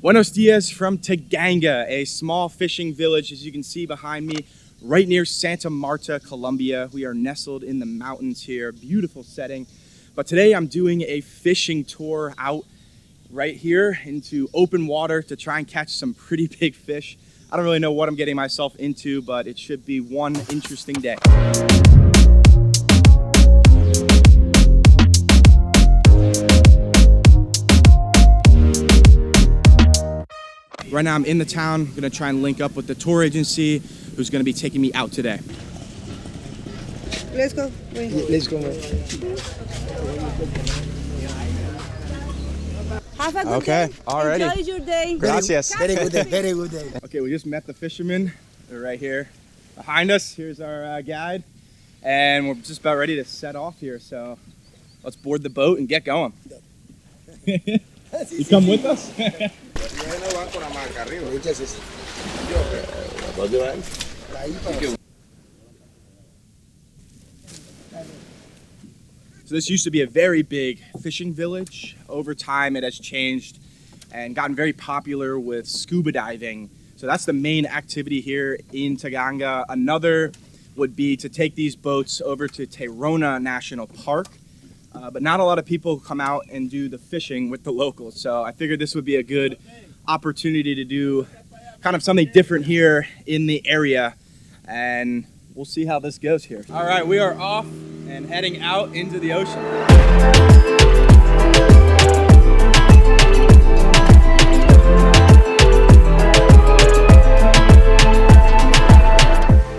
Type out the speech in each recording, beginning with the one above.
Buenos dias from Taganga, a small fishing village, as you can see behind me, right near Santa Marta, Colombia. We are nestled in the mountains here, beautiful setting. But today I'm doing a fishing tour out right here into open water to try and catch some pretty big fish. I don't really know what I'm getting myself into, but it should be one interesting day. Right now I'm in the town. I'm gonna try and link up with the tour agency who's gonna be taking me out today. Let's go. Let's go. Have a good Okay, day. alrighty. Enjoy your day. Gracias. Very good day. Very good day. Okay, we just met the fishermen. They're right here behind us. Here's our guide. And we're just about ready to set off here. So let's board the boat and get going. You come with us? So this used to be a very big fishing village. Over time it has changed and gotten very popular with scuba diving. So that's the main activity here in Taganga. Another would be to take these boats over to Tayrona National Park. But not a lot of people come out and do the fishing with the locals. So I figured this would be a good opportunity to do kind of something different here in the area. And we'll see how this goes here. All right, we are off and heading out into the ocean.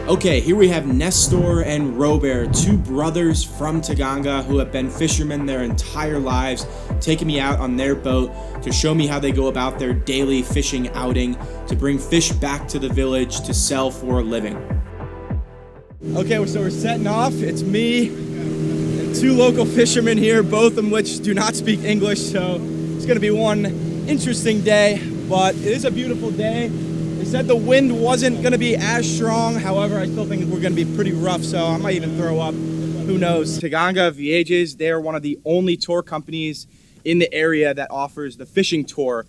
Okay, here we have Nestor and Robert, two brothers from Taganga who have been fishermen their entire lives, taking me out on their boat to show me how they go about their daily fishing outing to bring fish back to the village to sell for a living. Okay, so we're setting off. It's me and two local fishermen here, both of which do not speak English, so it's gonna be one interesting day, but it is a beautiful day. They said the wind wasn't gonna be as strong, however, I still think we're gonna be pretty rough, so I might even throw up, who knows. Taganga Viajes, they are one of the only tour companies in the area that offers the fishing tour.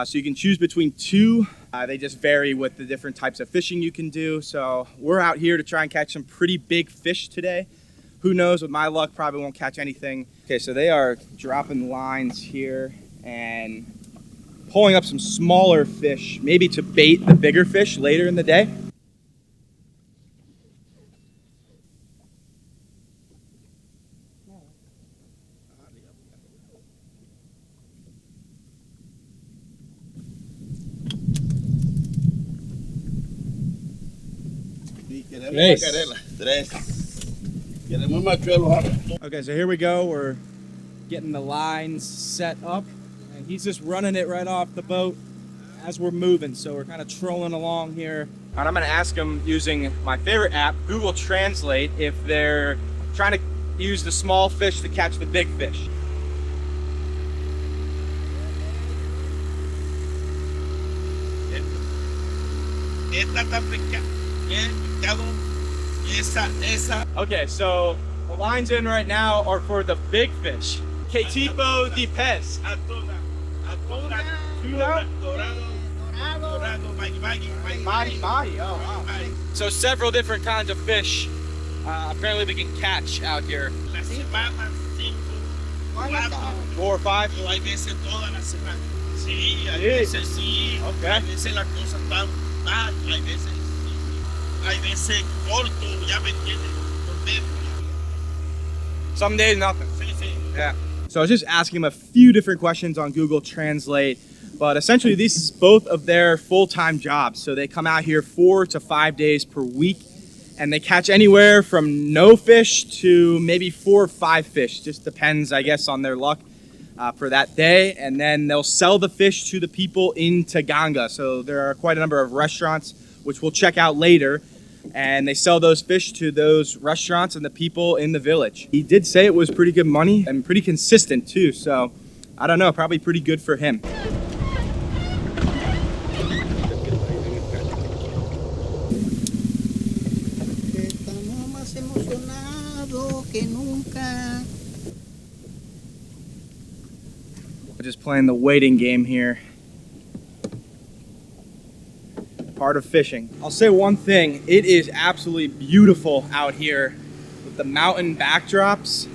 So you can choose between two. They just vary with the different types of fishing you can do. So we're out here to try and catch some pretty big fish today. Who knows, with my luck, probably won't catch anything. Okay, so they are dropping lines here and pulling up some smaller fish, maybe to bait the bigger fish later in the day. Okay, so here we go. We're getting the lines set up, and he's just running it right off the boat as we're moving. So we're kind of trolling along here. And I'm gonna ask him, using my favorite app, Google Translate, if they're trying to use the small fish to catch the big fish. Okay, so the lines in right now are for the big fish. Que tipo de pez? Mari, oh wow. So several different kinds of fish apparently we can catch out here. 4 or 5? Okay. Some days nothing. Yeah. So I was just asking him a few different questions on Google Translate, but essentially this is both of their full-time jobs. So they come out here 4 to 5 days per week, and they catch anywhere from no fish to maybe 4 or 5 fish. Just depends, I guess, on their luck for that day. And then they'll sell the fish to the people in Taganga. So there are quite a number of restaurants, which we'll check out later, and they sell those fish to those restaurants and the people in the village. He did say it was pretty good money and pretty consistent too, so I don't know, probably pretty good for him. We're just playing the waiting game here. part of fishing. I'll say one thing, it is absolutely beautiful out here with the mountain backdrops.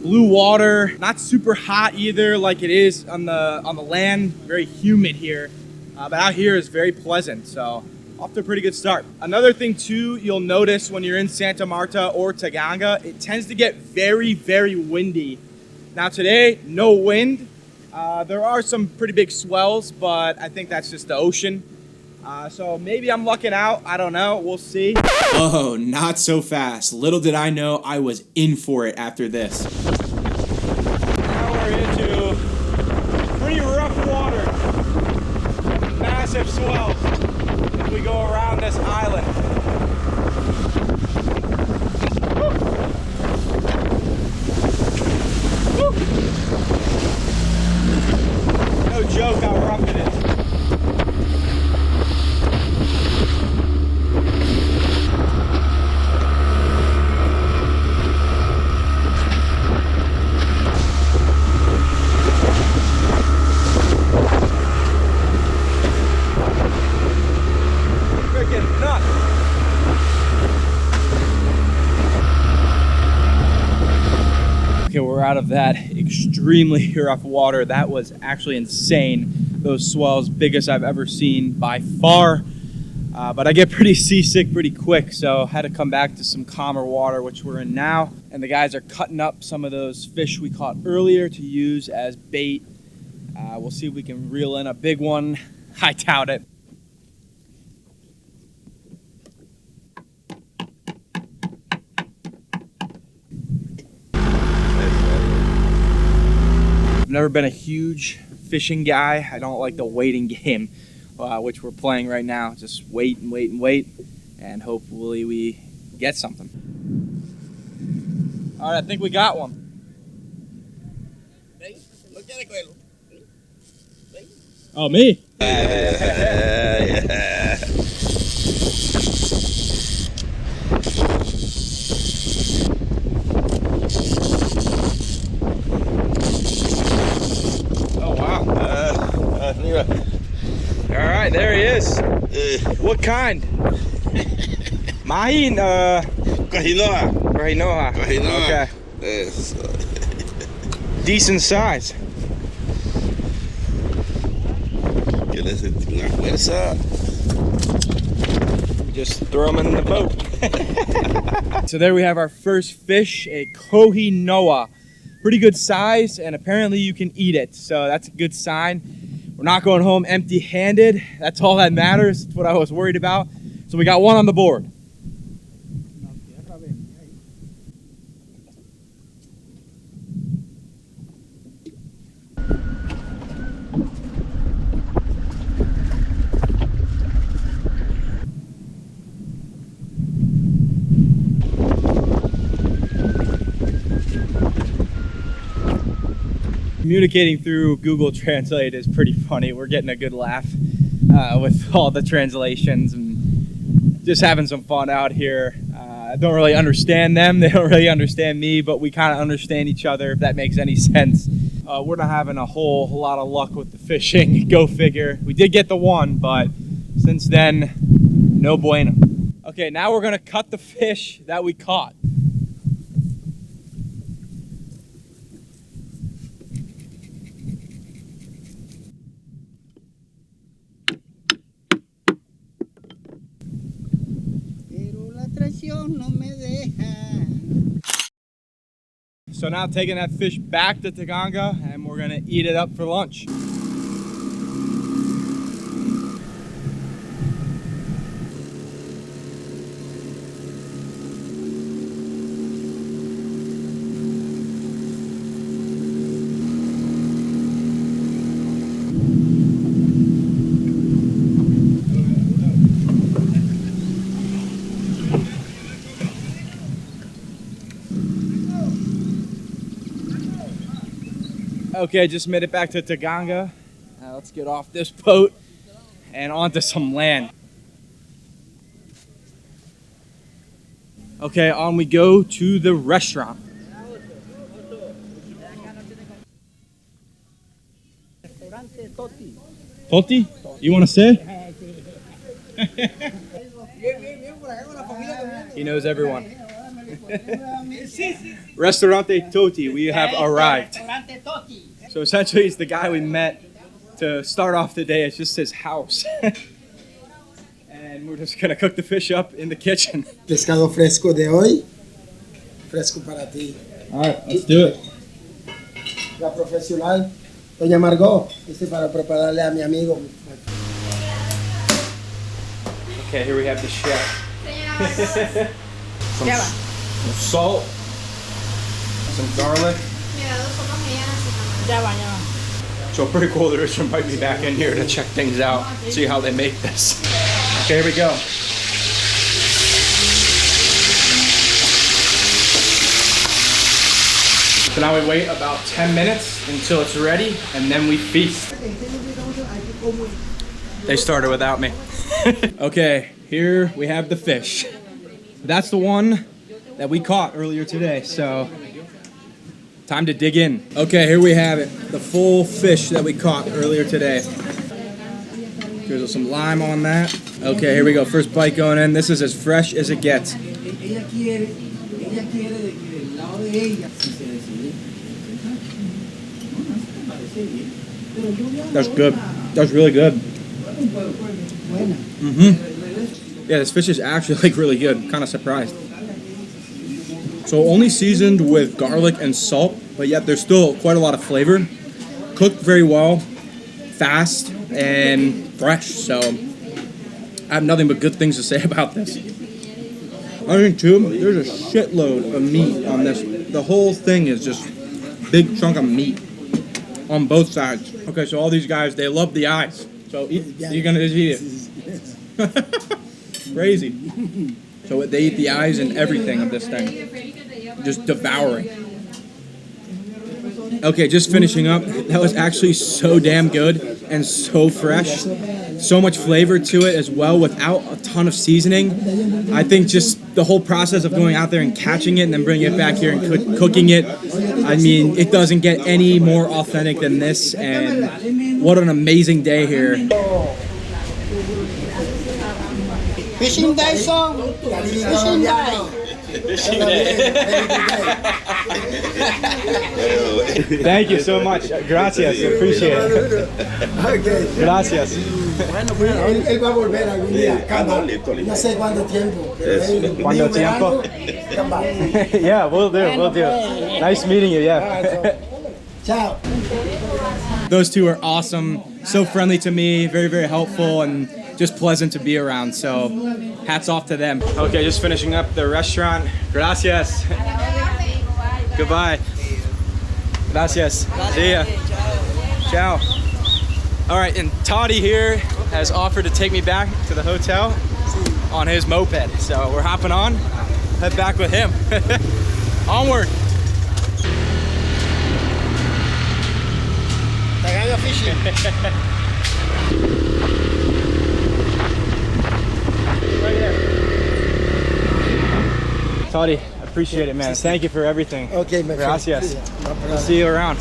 Blue water, not super hot either like it is on the land, very humid here. But out here is very pleasant, so off to a pretty good start. Another thing too, you'll notice when you're in Santa Marta or Taganga, it tends to get very, very windy. Now today, no wind. There are some pretty big swells, but I think that's just the ocean. So maybe I'm lucking out. I don't know. We'll see. Oh, not so fast. Little did I know I was in for it after this. Now we're into pretty rough water. Massive swells as we go around this island. Woo. Woo. No joke how rough it is. Freaking nuts. Okay, we're out of that extremely rough water. That was actually insane. Those swells, biggest I've ever seen by far. But I get pretty seasick pretty quick, so had to come back to some calmer water, which we're in now. And the guys are cutting up some of those fish we caught earlier to use as bait. We'll see if we can reel in a big one. I doubt it. I've never been a huge fishing guy. I don't like the waiting game, which we're playing right now. Just wait and wait and wait, and hopefully we get something. All right, I think we got one. Oh, me? Yeah. All right, there he is. What kind? Mahin, Kahinoa. Rahinoa. Kahinoa. Okay. Decent size. What's up? Just throw them in the boat. So there we have our first fish, a Kohinoa. Pretty good size, and apparently you can eat it, so that's a good sign. We're not going home empty-handed. That's all that matters. That's what I was worried about. So we got one on the board. Communicating through Google Translate is pretty funny. We're getting a good laugh with all the translations and just having some fun out here. I don't really understand them. They don't really understand me, but we kind of understand each other, if that makes any sense. We're not having a whole lot of luck with the fishing. Go figure. We did get the one, but since then, no bueno. Okay, now we're gonna cut the fish that we caught. So now taking that fish back to Taganga, and we're gonna eat it up for lunch. Okay, just made it back to Taganga. Let's get off this boat and onto some land. Okay, on we go to the restaurant. Toti, you want to say? He knows everyone. Restaurante Toti, we have arrived. So essentially it's the guy we met to start off the day. It's just his house. And we're just gonna cook the fish up in the kitchen. Pescado fresco de hoy. Fresco para ti. Alright, let's do it. La profesional, doña Margot. Este para prepararle a mi amigo. Okay, here we have the chef. some salt, some garlic. So pretty cool that Rich invite me back in here to check things out, see how they make this. Okay, here we go. So now we wait about 10 minutes until it's ready, and then we feast. They started without me. Okay, here we have the fish. That's the one that we caught earlier today, so time to dig in. Okay, here we have it, the full fish that we caught earlier today. There's some lime on that. Okay, here we go, first bite going in. This is as fresh as it gets. That's good. That's really good. Yeah, this fish is actually like really good. Kind of surprised. So only seasoned with garlic and salt, but yet there's still quite a lot of flavor. Cooked very well, fast, and fresh. So I have nothing but good things to say about this. I think too, there's a shitload of meat on this. The whole thing is just big chunk of meat on both sides. Okay, so all these guys, they love the eyes. So you're gonna just eat it. Crazy. So they eat the eyes and everything of this thing. Just devouring. Okay, just finishing up. That was actually so damn good and so fresh. So much flavor to it as well without a ton of seasoning. I think just the whole process of going out there and catching it and then bringing it back here and cooking it, I mean, it doesn't get any more authentic than this, and what an amazing day here. Fishing day song. Fishing day. Thank you so much. Gracias. Appreciate it. Okay. Gracias. Él va a volver algún día. No sé cuánto tiempo. ¿Cuánto tiempo? Yeah, we'll do. Nice meeting you, yeah. Ciao. Those two are awesome. So friendly to me, very, very helpful, and just pleasant to be around. So hats off to them. Okay, just finishing up the restaurant. Gracias. Goodbye. Gracias. See ya. Ciao. All right, and Toddy here has offered to take me back to the hotel on his moped. So we're hopping on, head back with him. Onward. Taganga fishing. Right there. Toddy, appreciate it, man. Thank you for everything. Okay, my friend. Gracias. I'll see you around.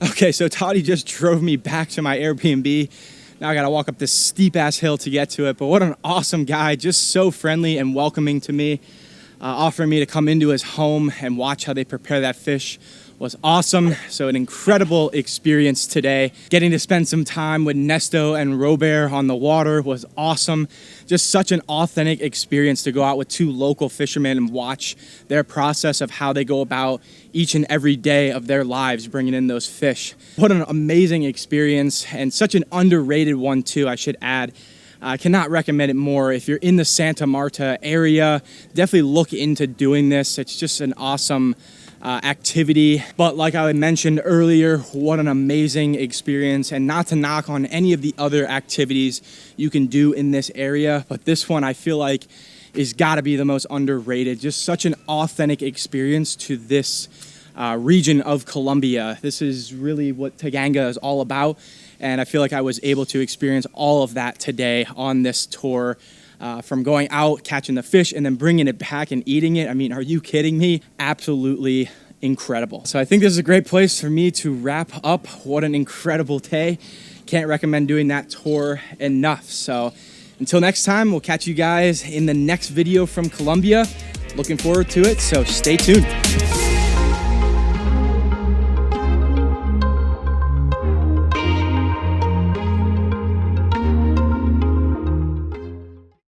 Okay, so Toddy just drove me back to my Airbnb. Now I gotta walk up this steep ass hill to get to it, but what an awesome guy. Just so friendly and welcoming to me. Offering me to come into his home and watch how they prepare that fish was awesome. So an incredible experience today. Getting to spend some time with Nesto and Robert on the water was awesome. Just such an authentic experience to go out with two local fishermen and watch their process of how they go about each and every day of their lives bringing in those fish. What an amazing experience, and such an underrated one too, I should add. I cannot recommend it more. If you're in the Santa Marta area, definitely look into doing this. It's just an awesome activity. But like I mentioned earlier, what an amazing experience, and not to knock on any of the other activities you can do in this area, but this one I feel like is gotta be the most underrated. Just such an authentic experience to this region of Colombia. This is really what Taganga is all about, and I feel like I was able to experience all of that today on this tour. From going out, catching the fish, and then bringing it back and eating it. I mean, are you kidding me? Absolutely incredible. So I think this is a great place for me to wrap up. What an incredible day. Can't recommend doing that tour enough. So until next time, we'll catch you guys in the next video from Colombia. Looking forward to it, so stay tuned.